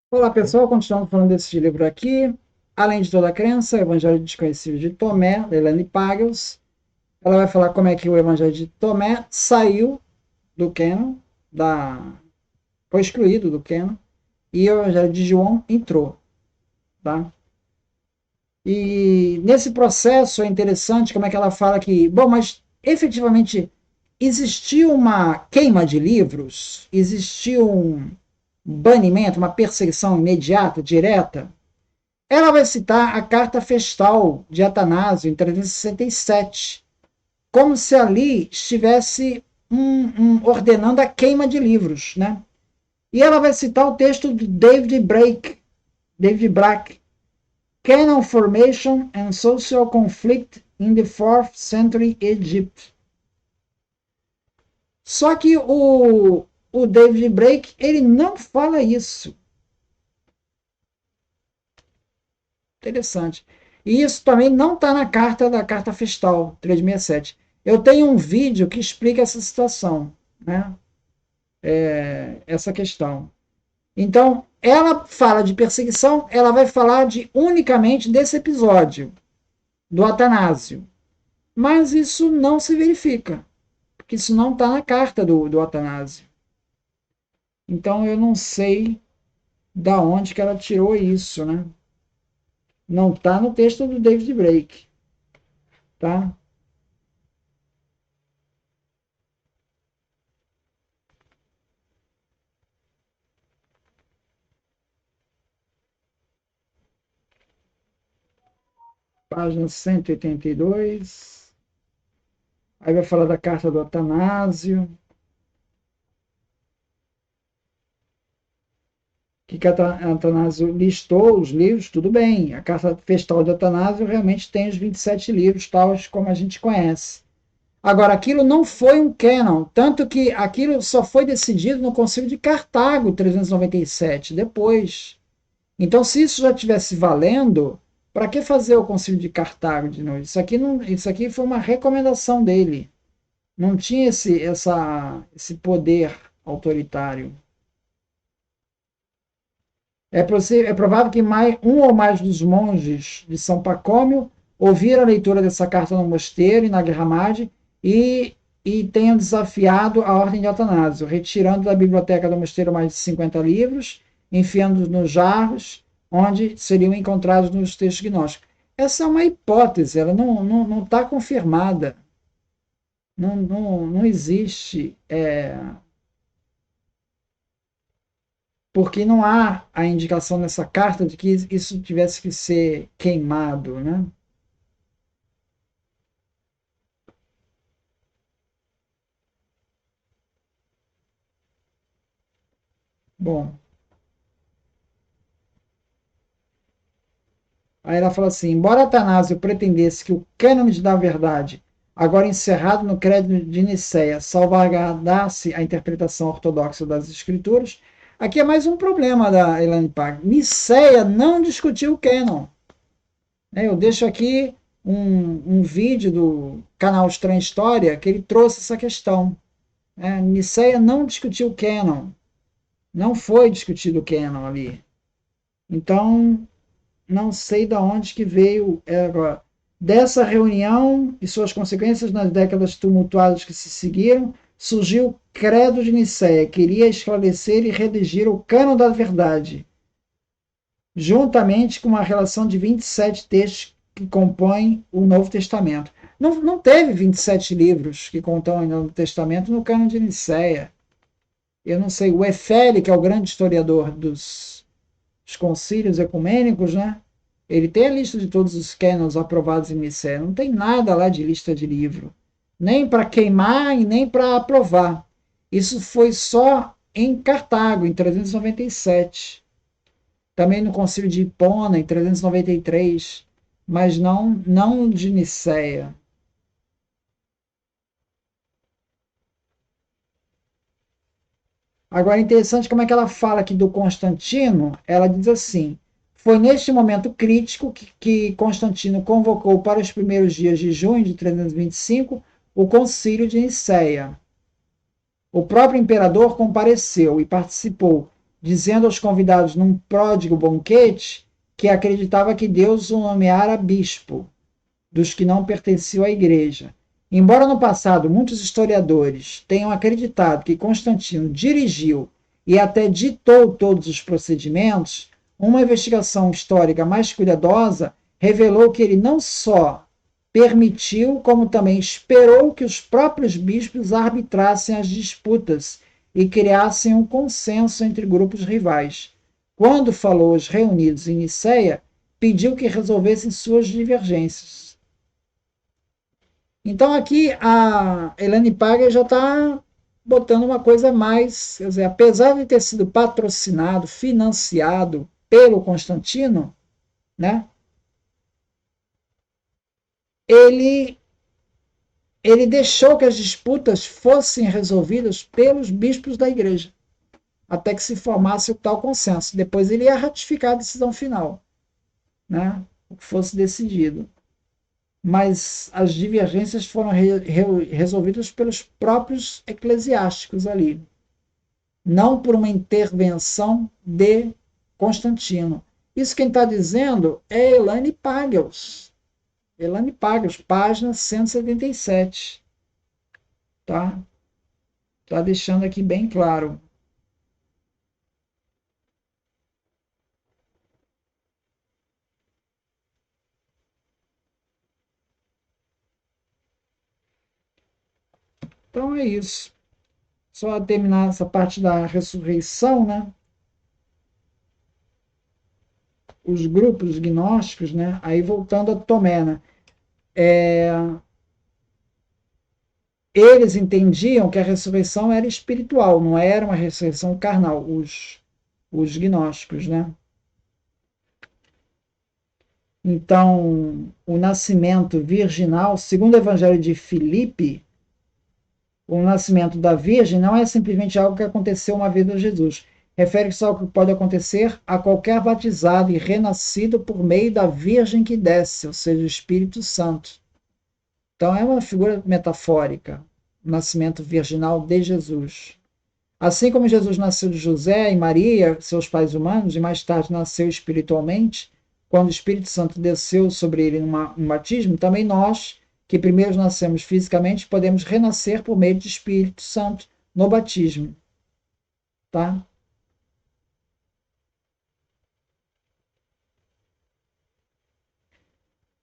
Olá pessoal, continuamos falando desse livro aqui. Além de toda a crença, o Evangelho Desconhecido de Tomé, da Elaine Pagels. Ela vai falar como é que o Evangelho de Tomé saiu do cânon, foi excluído do cânon, e o Evangelho de João entrou. Tá? E nesse processo é interessante como é que ela fala que, bom, mas efetivamente existiu uma queima de livros, existiu um banimento, uma perseguição imediata, direta. Ela vai citar a carta festal de Atanásio, em 367, como se ali estivesse ordenando a queima de livros. Né? E ela vai citar o texto de David Brack, Canon Formation and Social Conflict in the 4th Century Egypt. Só que o David Brack ele não fala isso. Interessante. E isso também não está na carta da carta festal 367. Eu tenho um vídeo que explica essa situação, né? Essa questão. Então, ela fala de perseguição, ela vai falar unicamente desse episódio, do Atanásio. Mas isso não se verifica, porque isso não está na carta do Atanásio. Então, eu não sei da onde que ela tirou isso, né? Não está no texto do David Blake, tá? Página 182. Aí vai falar da carta do Atanásio. Que Atanásio listou os livros, tudo bem. A carta festal de Atanásio realmente tem os 27 livros, tais como a gente conhece. Agora, aquilo não foi um canon, tanto que aquilo só foi decidido no Concílio de Cartago, 397, depois. Então, se isso já tivesse valendo, para que fazer o Concílio de Cartago de novo? Isso aqui foi uma recomendação dele. Não tinha esse poder autoritário. É provável que um ou mais dos monges de São Pacômio ouviram a leitura dessa carta no mosteiro e na Guerra Madre e tenham desafiado a ordem de Atanásio, retirando da biblioteca do mosteiro mais de 50 livros, enfiando nos jarros, onde seriam encontrados nos textos gnósticos. Essa é uma hipótese, ela não está confirmada. Não existe. Porque não há a indicação nessa carta de que isso tivesse que ser queimado, né? Bom, aí ela fala assim: embora Atanásio pretendesse que o cânone da verdade, agora encerrado no Credo de Nicéia, salvaguardasse a interpretação ortodoxa das Escrituras, aqui é mais um problema da Elaine Pag. Nicéia não discutiu o cânon. Eu deixo aqui um vídeo do canal Estranha História que ele trouxe essa questão. Nicéia não discutiu o cânon. Não foi discutido o canon ali. Então, não sei de onde que veio agora. Dessa reunião e suas consequências nas décadas tumultuadas que se seguiram, surgiu o Credo de Nicéia, que queria esclarecer e redigir o cânon da verdade, juntamente com uma relação de 27 textos que compõem o Novo Testamento. Não teve 27 livros que compõem o Novo Testamento no cânon de Nicéia. Eu não sei, o Efele, que é o grande historiador dos concílios ecumênicos, né? Ele tem a lista de todos os cânones aprovados em Nicéia. Não tem nada lá de lista de livro, nem para queimar e nem para aprovar. Isso foi só em Cartago, em 397. Também no concílio de Hipona, em 393, mas não de Nicéia. Agora, é interessante como é que ela fala aqui do Constantino. Ela diz assim: foi neste momento crítico que Constantino convocou para os primeiros dias de junho de 325 o Concílio de Nicéia. O próprio imperador compareceu e participou dizendo aos convidados num pródigo banquete que acreditava que Deus o nomeara bispo dos que não pertenciam à igreja. Embora no passado muitos historiadores tenham acreditado que Constantino dirigiu e até ditou todos os procedimentos, uma investigação histórica mais cuidadosa revelou que ele não só permitiu, como também esperou que os próprios bispos arbitrassem as disputas e criassem um consenso entre grupos rivais. Quando falou aos reunidos em Niceia, pediu que resolvessem suas divergências. Então aqui a Elaine Paga já está botando uma coisa mais, quer dizer, apesar de ter sido patrocinado, financiado pelo Constantino, né, ele deixou que as disputas fossem resolvidas pelos bispos da igreja, até que se formasse o tal consenso. Depois ele ia ratificar a decisão final, né, o que fosse decidido. Mas as divergências foram resolvidas pelos próprios eclesiásticos ali, não por uma intervenção de Constantino. Isso quem está dizendo é Elaine Pagels. Elaine Pagels, página 177. Tá? Tá deixando aqui bem claro. Então é isso. Só terminar essa parte da ressurreição, né? Os grupos gnósticos, né? Aí voltando a Tomé, né? Eles entendiam que a ressurreição era espiritual, não era uma ressurreição carnal, os gnósticos, né? Então, o nascimento virginal, segundo o Evangelho de Filipe, o nascimento da Virgem não é simplesmente algo que aconteceu uma vez a Jesus. Refere-se ao que pode acontecer a qualquer batizado e renascido por meio da Virgem que desce, ou seja, o Espírito Santo. Então, é uma figura metafórica, o nascimento virginal de Jesus. Assim como Jesus nasceu de José e Maria, seus pais humanos, e mais tarde nasceu espiritualmente, quando o Espírito Santo desceu sobre ele num batismo, também nós, que primeiro nascemos fisicamente, podemos renascer por meio do Espírito Santo no batismo. Tá?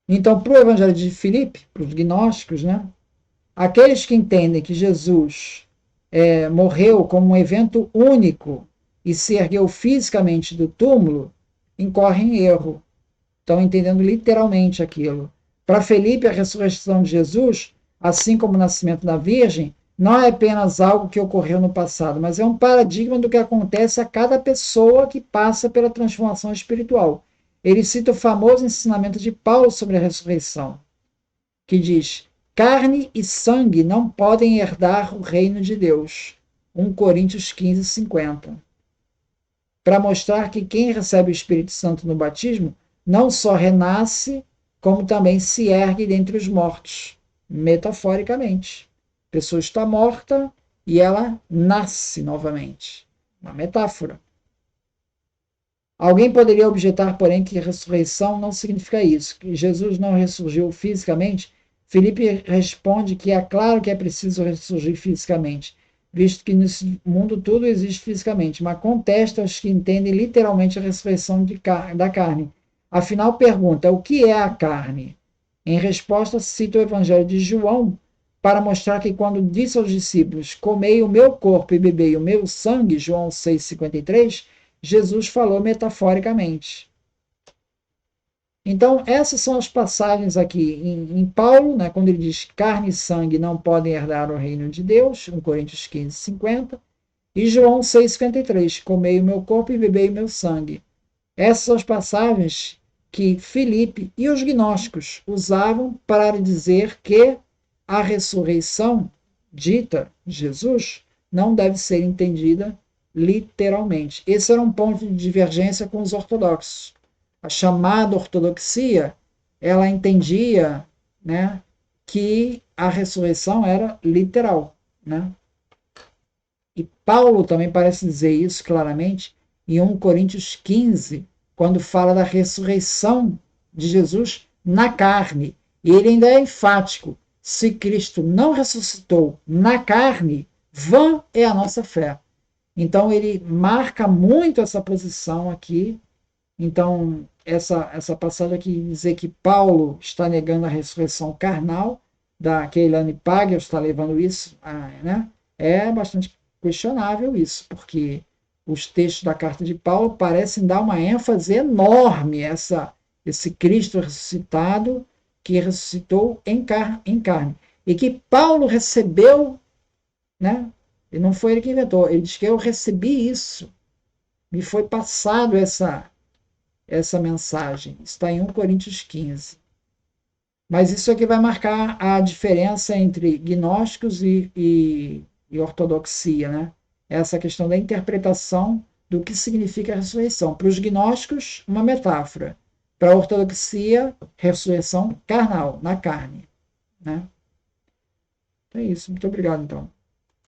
Então, para o Evangelho de Filipe, para os gnósticos, né, aqueles que entendem que Jesus morreu como um evento único e se ergueu fisicamente do túmulo, incorrem em erro. Estão entendendo literalmente aquilo. Para Felipe, a ressurreição de Jesus, assim como o nascimento da Virgem, não é apenas algo que ocorreu no passado, mas é um paradigma do que acontece a cada pessoa que passa pela transformação espiritual. Ele cita o famoso ensinamento de Paulo sobre a ressurreição, que diz: carne e sangue não podem herdar o reino de Deus. 1 Coríntios 15, 50. Para mostrar que quem recebe o Espírito Santo no batismo não só renasce, como também se ergue dentre os mortos, metaforicamente. A pessoa está morta e ela nasce novamente. Uma metáfora. Alguém poderia objetar, porém, que ressurreição não significa isso, que Jesus não ressurgiu fisicamente. Filipe responde que é claro que é preciso ressurgir fisicamente, visto que nesse mundo tudo existe fisicamente, mas contesta os que entendem literalmente a ressurreição da carne. Afinal, pergunta: o que é a carne? Em resposta, cita o Evangelho de João para mostrar que quando disse aos discípulos: comei o meu corpo e bebei o meu sangue, João 6,53, Jesus falou metaforicamente. Então, essas são as passagens aqui em Paulo, né, quando ele diz que carne e sangue não podem herdar o reino de Deus, 1 Coríntios 15, 50, e João 6,53, comei o meu corpo e bebei o meu sangue. Essas são as passagens que Filipe e os gnósticos usavam para dizer que a ressurreição dita Jesus não deve ser entendida literalmente. Esse era um ponto de divergência com os ortodoxos. A chamada ortodoxia, ela entendia, né, que a ressurreição era literal, né? E Paulo também parece dizer isso claramente, em 1 Coríntios 15, quando fala da ressurreição de Jesus na carne. E ele ainda é enfático: se Cristo não ressuscitou na carne, vã é a nossa fé. Então ele marca muito essa posição aqui. Então, essa passagem aqui dizer que Paulo está negando a ressurreição carnal, que a Elaine Pagel está levando isso, né? É bastante questionável isso, porque os textos da carta de Paulo parecem dar uma ênfase enorme a esse Cristo ressuscitado, que ressuscitou em carne. E que Paulo recebeu, né? E não foi ele que inventou, ele diz que eu recebi isso, me foi passado essa mensagem. Está em 1 Coríntios 15. Mas isso aqui vai marcar a diferença entre gnósticos e ortodoxia, né? Essa questão da interpretação do que significa a ressurreição. Para os gnósticos, uma metáfora. Para a ortodoxia, ressurreição carnal, na carne. Né? Então é isso. Muito obrigado, então.